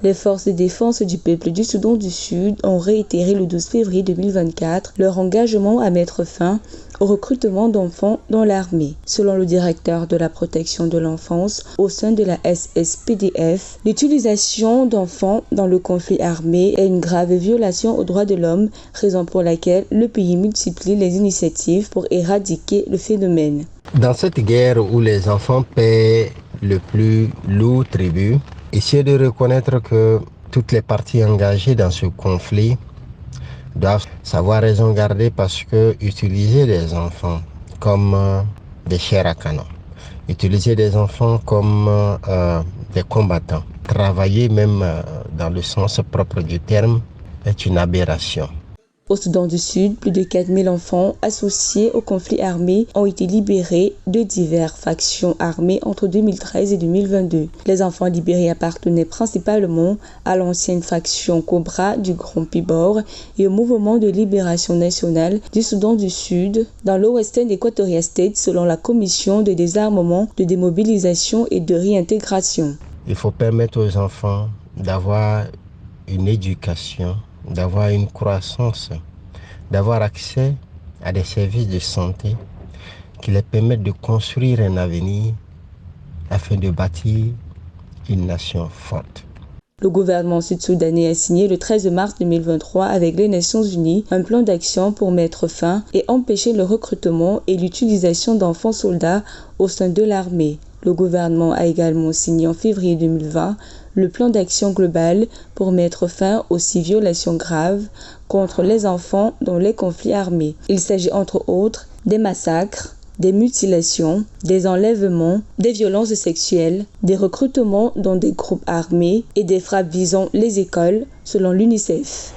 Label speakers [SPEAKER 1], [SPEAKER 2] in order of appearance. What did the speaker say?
[SPEAKER 1] Les forces de défense du peuple du Soudan du Sud ont réitéré le 12 février 2024 leur engagement à mettre fin au recrutement d'enfants dans l'armée. Selon le directeur de la protection de l'enfance au sein de la SSPDF, l'utilisation d'enfants dans le conflit armé est une grave violation aux droits de l'homme, raison pour laquelle le pays multiplie les initiatives pour éradiquer le phénomène.
[SPEAKER 2] Dans cette guerre où les enfants paient le plus lourd tribut, essayer de reconnaître que toutes les parties engagées dans ce conflit doivent savoir raison garder, parce que utiliser des enfants comme des chairs à canon, utiliser des enfants comme des combattants, travailler même dans le sens propre du terme, est une aberration.
[SPEAKER 1] Au Soudan du Sud, plus de 4000 enfants associés au conflit armé ont été libérés de diverses factions armées entre 2013 et 2022. Les enfants libérés appartenaient principalement à l'ancienne faction Cobra du Grand Pibor et au mouvement de libération nationale du Soudan du Sud dans l'Western Equatoria State, selon la commission de désarmement, de démobilisation et de réintégration.
[SPEAKER 2] Il faut permettre aux enfants d'avoir une éducation, d'avoir une croissance, d'avoir accès à des services de santé qui les permettent de construire un avenir afin de bâtir une nation forte.
[SPEAKER 1] Le gouvernement sud-soudanais a signé le 13 mars 2023 avec les Nations Unies un plan d'action pour mettre fin et empêcher le recrutement et l'utilisation d'enfants soldats au sein de l'armée. Le gouvernement a également signé en février 2020 le plan d'action global pour mettre fin aux 6 violations graves contre les enfants dans les conflits armés. Il s'agit entre autres des massacres, des mutilations, des enlèvements, des violences sexuelles, des recrutements dans des groupes armés et des frappes visant les écoles, selon l'UNICEF.